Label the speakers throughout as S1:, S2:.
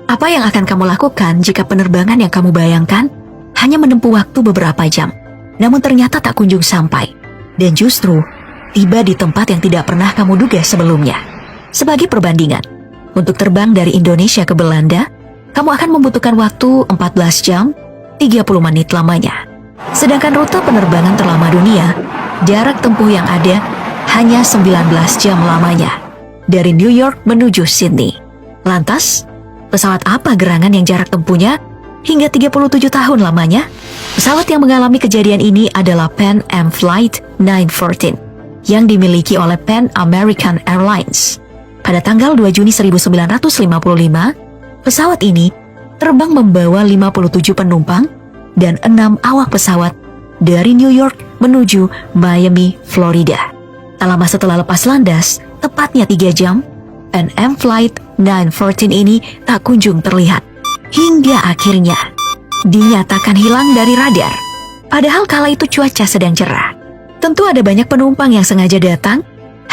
S1: Apa yang akan kamu lakukan jika penerbangan yang kamu bayangkan hanya menempuh waktu beberapa jam, namun ternyata tak kunjung sampai, dan justru tiba di tempat yang tidak pernah kamu duga sebelumnya? Sebagai perbandingan, untuk terbang dari Indonesia ke Belanda, kamu akan membutuhkan waktu 14 jam 30 menit lamanya. Sedangkan rute penerbangan terlama dunia, jarak tempuh yang ada hanya 19 jam lamanya, dari New York menuju Sydney. Lantas, pesawat apa gerangan yang jarak tempuhnya hingga 37 tahun lamanya? Pesawat yang mengalami kejadian ini adalah Pan Am Flight 914 yang dimiliki oleh Pan American Airlines. Pada tanggal 2 Juni 1955, pesawat ini terbang membawa 57 penumpang dan 6 awak pesawat dari New York menuju Miami, Florida. Tak lama setelah lepas landas, tepatnya 3 jam, Pan Am Flight 914 ini tak kunjung terlihat. Hingga akhirnya dinyatakan hilang dari radar. Padahal kala itu cuaca sedang cerah. Tentu ada banyak penumpang yang sengaja datang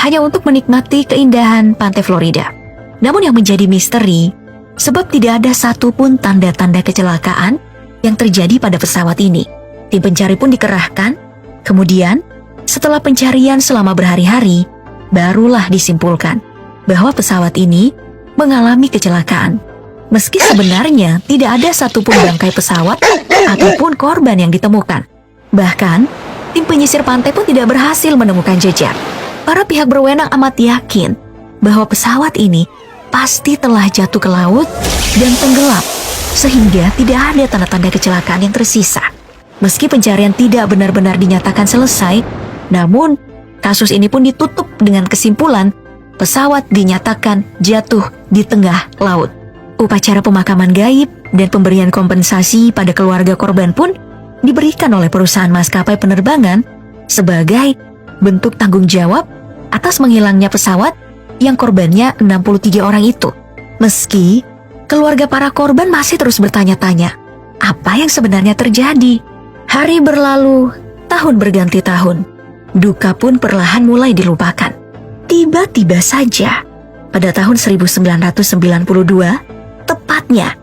S1: hanya untuk menikmati keindahan pantai Florida. Namun yang menjadi misteri, sebab tidak ada satupun tanda-tanda kecelakaan yang terjadi pada pesawat ini. Tim pencari pun dikerahkan. Kemudian, setelah pencarian selama berhari-hari, barulah disimpulkan bahwa pesawat ini mengalami kecelakaan. Meski sebenarnya tidak ada satupun bangkai pesawat ataupun korban yang ditemukan. Bahkan, tim penyisir pantai pun tidak berhasil menemukan jejak. Para pihak berwenang amat yakin bahwa pesawat ini pasti telah jatuh ke laut dan tenggelam, sehingga tidak ada tanda-tanda kecelakaan yang tersisa. Meski pencarian tidak benar-benar dinyatakan selesai, namun kasus ini pun ditutup dengan kesimpulan pesawat dinyatakan jatuh di tengah laut. Upacara pemakaman gaib dan pemberian kompensasi pada keluarga korban pun diberikan oleh perusahaan maskapai penerbangan sebagai bentuk tanggung jawab atas menghilangnya pesawat yang korbannya 63 orang itu. Meski keluarga para korban masih terus bertanya-tanya, apa yang sebenarnya terjadi? Hari berlalu, tahun berganti tahun. Duka pun perlahan mulai dilupakan. Tiba-tiba saja, pada tahun 1992, tepatnya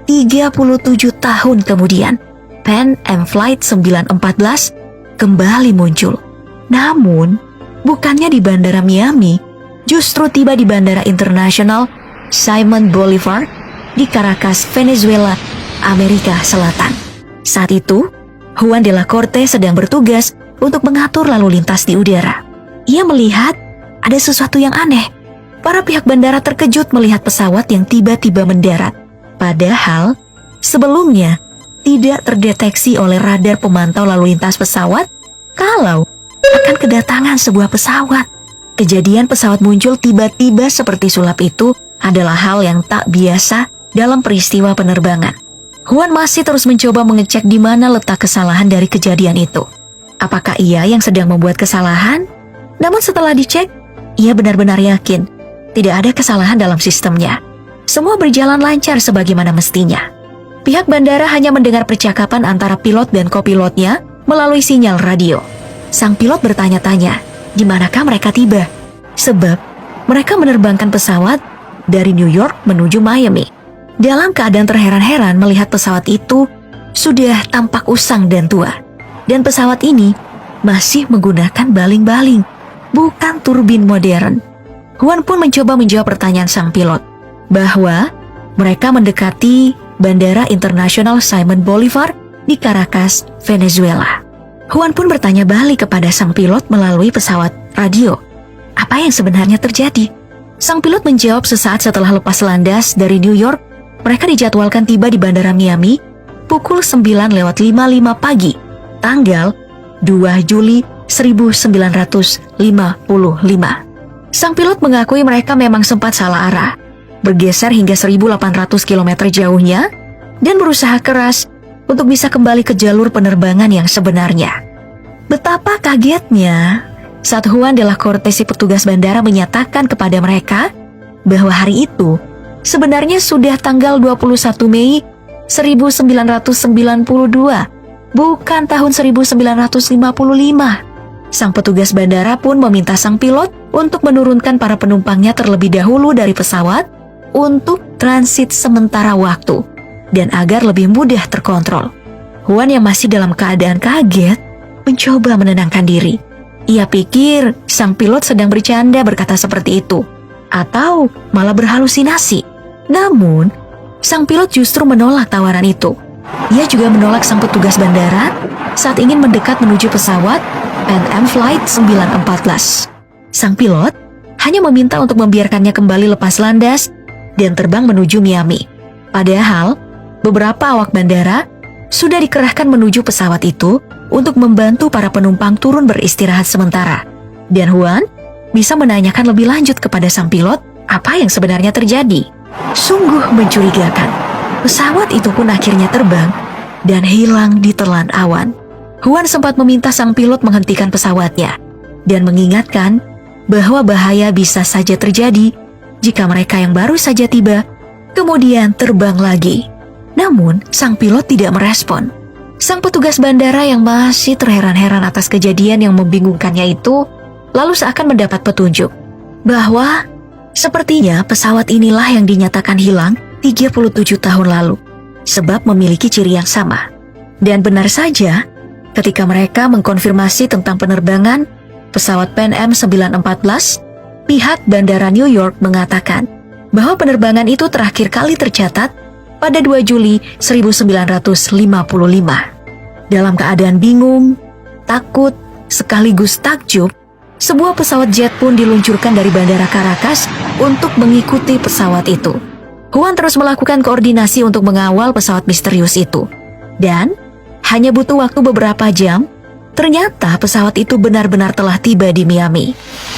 S1: 37 tahun kemudian, Pan Am Flight 914 kembali muncul. Namun, bukannya di Bandara Miami, justru tiba di Bandara Internasional Simon Bolivar di Caracas, Venezuela, Amerika Selatan. Saat itu, Juan de la Corte sedang bertugas untuk mengatur lalu lintas di udara. Ia melihat ada sesuatu yang aneh. Para pihak bandara terkejut melihat pesawat yang tiba-tiba mendarat. Padahal, sebelumnya tidak terdeteksi oleh radar pemantau lalu lintas pesawat kalau akan kedatangan sebuah pesawat. Kejadian pesawat muncul tiba-tiba seperti sulap itu adalah hal yang tak biasa dalam peristiwa penerbangan. Juan masih terus mencoba mengecek di mana letak kesalahan dari kejadian itu. Apakah ia yang sedang membuat kesalahan? Namun setelah dicek, ia benar-benar yakin tidak ada kesalahan dalam sistemnya. Semua berjalan lancar sebagaimana mestinya. Pihak bandara hanya mendengar percakapan antara pilot dan kopilotnya melalui sinyal radio. Sang pilot bertanya-tanya, di manakah mereka tiba? Sebab mereka menerbangkan pesawat dari New York menuju Miami. Dalam keadaan terheran-heran melihat pesawat itu sudah tampak usang dan tua. Dan pesawat ini masih menggunakan baling-baling, bukan turbin modern. Juan pun mencoba menjawab pertanyaan sang pilot, bahwa mereka mendekati Bandara Internasional Simon Bolivar di Caracas, Venezuela. Juan pun bertanya balik kepada sang pilot melalui pesawat radio. Apa yang sebenarnya terjadi? Sang pilot menjawab sesaat setelah lepas landas dari New York, mereka dijadwalkan tiba di Bandara Miami pukul 9:55 pagi, tanggal 2 Juli 1955. Sang pilot mengakui mereka memang sempat salah arah, bergeser hingga 1.800 km jauhnya, dan berusaha keras untuk bisa kembali ke jalur penerbangan yang sebenarnya. Betapa kagetnya saat Juan de la Corte, si petugas bandara, menyatakan kepada mereka bahwa hari itu sebenarnya sudah tanggal 21 Mei 1992, bukan tahun 1955. Sang petugas bandara pun meminta sang pilot untuk menurunkan para penumpangnya terlebih dahulu dari pesawat untuk transit sementara waktu dan agar lebih mudah terkontrol. Juan yang masih dalam keadaan kaget mencoba menenangkan diri. Ia pikir sang pilot sedang bercanda berkata seperti itu, atau malah berhalusinasi. Namun, sang pilot justru menolak tawaran itu. Ia juga menolak sang petugas bandara saat ingin mendekat menuju pesawat Pan Am Flight 914. Sang pilot hanya meminta untuk membiarkannya kembali lepas landas dan terbang menuju Miami. Padahal, beberapa awak bandara sudah dikerahkan menuju pesawat itu untuk membantu para penumpang turun beristirahat sementara. Dan Juan bisa menanyakan lebih lanjut kepada sang pilot apa yang sebenarnya terjadi. Sungguh mencurigakan. Pesawat itu pun akhirnya terbang dan hilang di telan awan. Juan sempat meminta sang pilot menghentikan pesawatnya dan mengingatkan bahwa bahaya bisa saja terjadi jika mereka yang baru saja tiba kemudian terbang lagi. Namun, sang pilot tidak merespon. Sang petugas bandara yang masih terheran-heran atas kejadian yang membingungkannya itu lalu seakan mendapat petunjuk bahwa sepertinya pesawat inilah yang dinyatakan hilang 37 tahun lalu sebab memiliki ciri yang sama. Dan benar saja, ketika mereka mengkonfirmasi tentang penerbangan pesawat Pan Am 914, pihak Bandara New York mengatakan bahwa penerbangan itu terakhir kali tercatat pada 2 Juli 1955. Dalam keadaan bingung, takut, sekaligus takjub, sebuah pesawat jet pun diluncurkan dari Bandara Caracas untuk mengikuti pesawat itu. Juan terus melakukan koordinasi untuk mengawal pesawat misterius itu. Dan hanya butuh waktu beberapa jam, ternyata pesawat itu benar-benar telah tiba di Miami.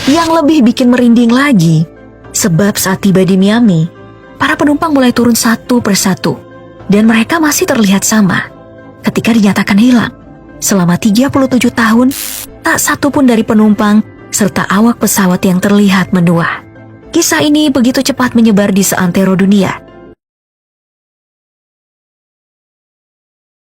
S1: Yang lebih bikin merinding lagi, sebab saat tiba di Miami, para penumpang mulai turun satu persatu, dan mereka masih terlihat sama. Ketika dinyatakan hilang, selama 37 tahun, tak satu pun dari penumpang serta awak pesawat yang terlihat menua. Kisah ini begitu cepat menyebar di seantero dunia,